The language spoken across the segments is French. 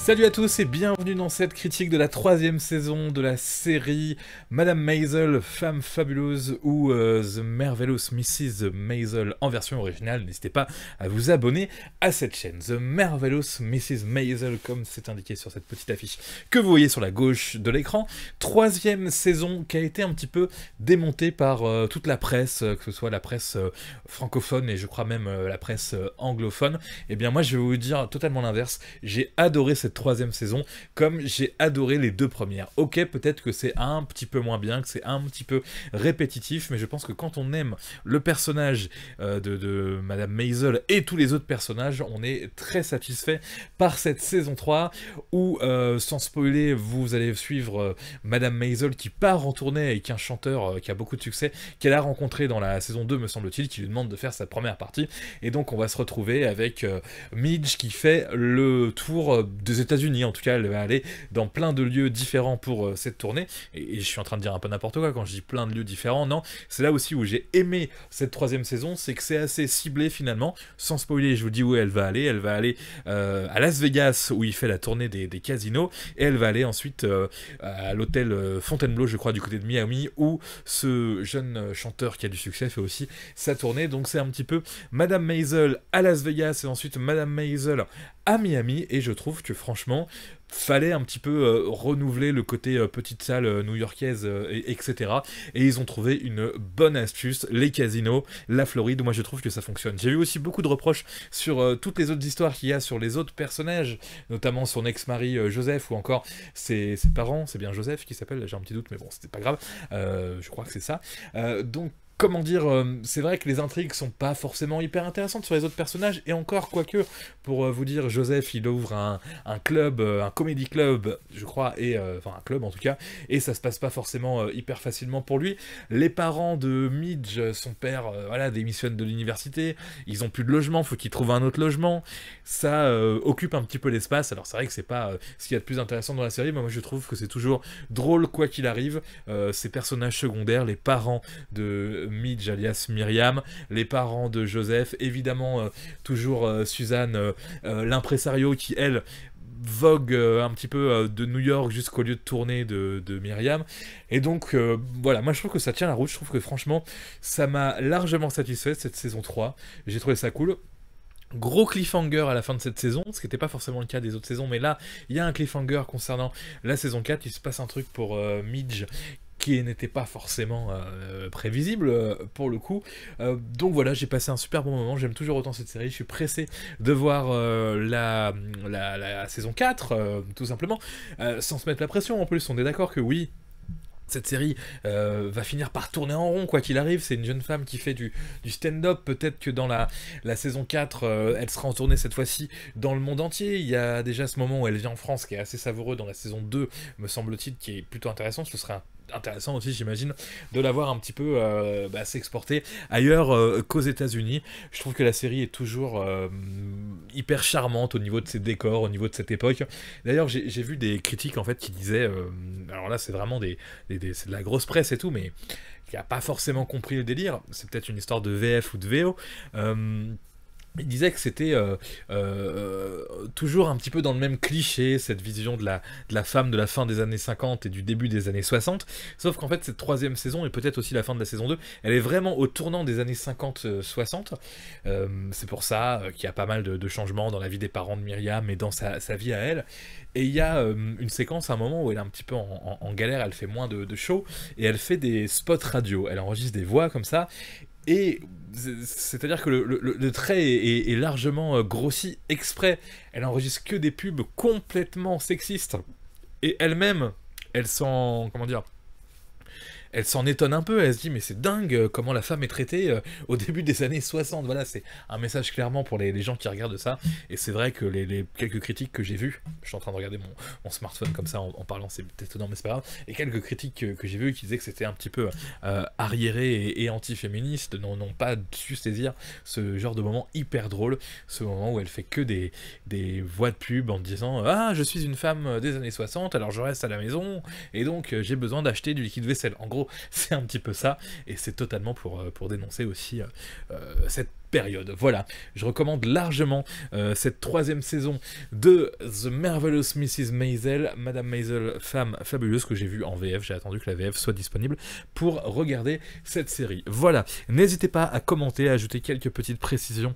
Salut à tous et bienvenue dans cette critique de la 3e saison de la série Madame Maisel, Femme Fabuleuse ou The Marvelous Mrs. Maisel en version originale. N'hésitez pas à vous abonner à cette chaîne. The Marvelous Mrs. Maisel, comme c'est indiqué sur cette petite affiche que vous voyez sur la gauche de l'écran. 3e saison qui a été un petit peu démontée par toute la presse, que ce soit la presse francophone et je crois même la presse anglophone. Et bien moi je vais vous dire totalement l'inverse. J'ai adoré cette 3e saison, comme j'ai adoré les 2 premières. Ok, peut-être que c'est un petit peu moins bien, que c'est un petit peu répétitif, mais je pense que quand on aime le personnage de Madame Maisel et tous les autres personnages, on est très satisfait par cette saison 3, où, sans spoiler, vous allez suivre Madame Maisel qui part en tournée avec un chanteur qui a beaucoup de succès, qu'elle a rencontré dans la saison 2, me semble-t-il, qui lui demande de faire sa première partie, et donc on va se retrouver avec Midge qui fait le tour des États-Unis. En tout cas, elle va aller dans plein de lieux différents pour cette tournée. Et je suis en train de dire un peu n'importe quoi quand je dis plein de lieux différents. Non, c'est là aussi où j'ai aimé cette 3e saison, c'est que c'est assez ciblé finalement. Sans spoiler, je vous dis où elle va aller. Elle va aller à Las Vegas où il fait la tournée des casinos. Et elle va aller ensuite à l'hôtel Fontainebleau, je crois, du côté de Miami, où ce jeune chanteur qui a du succès fait aussi sa tournée. Donc c'est un petit peu Madame Maisel à Las Vegas et ensuite Madame Maisel à Miami, et je trouve que franchement fallait un petit peu renouveler le côté petite salle new-yorkaise, etc. Et ils ont trouvé une bonne astuce, les casinos, la Floride. Moi je trouve que ça fonctionne. J'ai vu aussi beaucoup de reproches sur toutes les autres histoires qu'il y a sur les autres personnages, notamment son ex-mari Joseph, ou encore ses parents. C'est bien Joseph qui s'appelle, j'ai un petit doute, mais bon, c'était pas grave. Je crois que c'est ça. Donc comment dire, c'est vrai que les intrigues sont pas forcément hyper intéressantes sur les autres personnages, et encore, quoique, pour vous dire, Joseph, il ouvre un club, un comedy club, je crois, et enfin un club en tout cas, et ça se passe pas forcément hyper facilement pour lui. Les parents de Midge, son père, voilà, démissionne de l'université, ils ont plus de logement, faut qu'ils trouvent un autre logement, ça occupe un petit peu l'espace. Alors c'est vrai que c'est pas ce qu'il y a de plus intéressant dans la série, mais moi je trouve que c'est toujours drôle quoi qu'il arrive, ces personnages secondaires, les parents de Midge alias Myriam, les parents de Joseph, évidemment toujours Suzanne, l'impresario qui elle vogue un petit peu de New York jusqu'au lieu de tournée de Myriam, et donc voilà, moi je trouve que ça tient la route. Je trouve que franchement ça m'a largement satisfait cette saison 3, j'ai trouvé ça cool. Gros cliffhanger à la fin de cette saison, ce qui n'était pas forcément le cas des autres saisons, mais là, il y a un cliffhanger concernant la saison 4, il se passe un truc pour Midge qui n'était pas forcément prévisible pour le coup. Donc voilà, j'ai passé un super bon moment, j'aime toujours autant cette série, je suis pressé de voir la saison 4, tout simplement, sans se mettre la pression en plus. On est d'accord que oui, cette série va finir par tourner en rond, quoi qu'il arrive. C'est une jeune femme qui fait du stand-up. Peut-être que dans la saison 4, elle sera en tournée cette fois-ci dans le monde entier. Il y a déjà ce moment où elle vient en France, qui est assez savoureux dans la saison 2, me semble-t-il, qui est plutôt intéressant. Ce serait intéressant aussi, j'imagine, de la voir un petit peu s'exporter ailleurs qu'aux États-Unis. Je trouve que la série est toujours hyper charmante au niveau de ses décors, au niveau de cette époque. D'ailleurs, j'ai vu des critiques en fait qui disaient, alors là c'est vraiment c'est de la grosse presse et tout, mais qui a pas forcément compris le délire. C'est peut-être une histoire de VF ou de VO. Il disait que c'était toujours un petit peu dans le même cliché, cette vision de la femme de la fin des années 50 et du début des années 60, sauf qu'en fait cette 3e saison, et peut-être aussi la fin de la saison 2, elle est vraiment au tournant des années 50-60, c'est pour ça qu'il y a pas mal de changements dans la vie des parents de Myriam et dans sa vie à elle, et il y a une séquence à un moment où elle est un petit peu en galère, elle fait moins de shows, et elle fait des spots radio, elle enregistre des voix comme ça, et c'est-à-dire que le trait est largement grossi exprès. Elle enregistre que des pubs complètement sexistes. Et elle-même, elle s'en... comment dire, elle s'en étonne un peu, elle se dit mais c'est dingue comment la femme est traitée au début des années 60. Voilà, c'est un message clairement pour les gens qui regardent ça, et c'est vrai que les quelques critiques que j'ai vues, je suis en train de regarder mon smartphone comme ça en parlant, c'est peut-être étonnant mais c'est pas grave, et quelques critiques que j'ai vues qui disaient que c'était un petit peu arriéré et anti-féministe, n'ont pas su saisir ce genre de moment hyper drôle, ce moment où elle fait que des voix de pub en disant ah je suis une femme des années 60, alors je reste à la maison et donc j'ai besoin d'acheter du liquide vaisselle. En gros c'est un petit peu ça, et c'est totalement pour dénoncer aussi cette période. Voilà, je recommande largement cette troisième saison de The Marvelous Mrs. Maisel, Madame Maisel, femme fabuleuse, que j'ai vue en VF. J'ai attendu que la VF soit disponible pour regarder cette série. Voilà, n'hésitez pas à commenter, à ajouter quelques petites précisions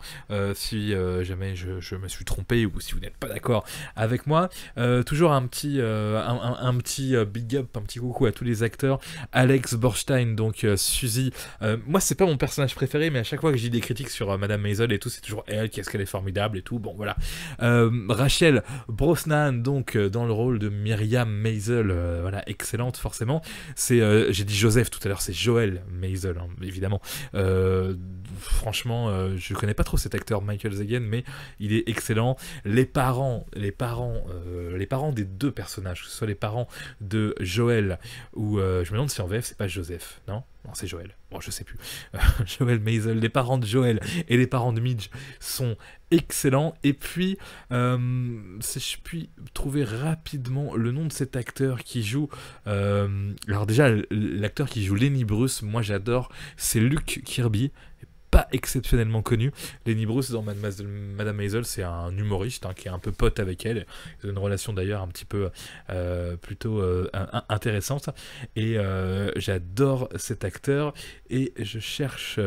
si jamais je me suis trompé ou si vous n'êtes pas d'accord avec moi. Toujours un petit big up, un petit coucou à tous les acteurs. Alex Borstein, donc Suzy. Moi, c'est pas mon personnage préféré, mais à chaque fois que j'ai des critiques sur Madame Maisel et tout, c'est toujours elle, qu'est-ce qu'elle est formidable et tout. Bon, voilà. Rachel Brosnan, donc dans le rôle de Myriam Maisel, voilà, excellente forcément. C'est, j'ai dit Joseph tout à l'heure, c'est Joel Maisel, hein, évidemment. Franchement, je connais pas trop cet acteur Michael Zagan, mais il est excellent. Les parents des deux personnages, que ce soit les parents de Joel ou je me demande si en VF c'est pas Joseph, non, c'est Joel. Bon, je sais plus. Joel Maisel, les parents de Joel et les parents de Midge sont excellents. Et puis, si je puis trouver rapidement le nom de cet acteur qui joue... alors déjà, l'acteur qui joue Lenny Bruce, moi j'adore, c'est Luke Kirby. Pas exceptionnellement connu. Lenny Bruce dans Madame Maisel, c'est un humoriste qui est un peu pote avec elle. Ils ont une relation d'ailleurs un petit peu plutôt intéressante. Et j'adore cet acteur. Et je cherche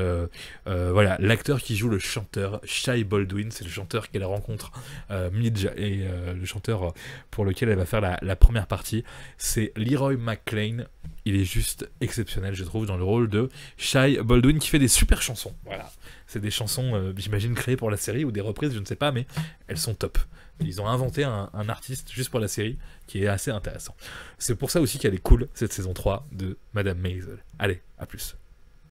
voilà, l'acteur qui joue le chanteur, Shai Baldwin. C'est le chanteur qu'elle rencontre Midge et le chanteur pour lequel elle va faire la première partie. C'est Leroy McClain. Il est juste exceptionnel, je trouve, dans le rôle de Shai Baldwin, qui fait des super chansons. Voilà, c'est des chansons, j'imagine, créées pour la série ou des reprises, je ne sais pas, mais elles sont top. Ils ont inventé un artiste juste pour la série qui est assez intéressant. C'est pour ça aussi qu'elle est cool, cette saison 3 de Madame Maisel. Allez, à plus.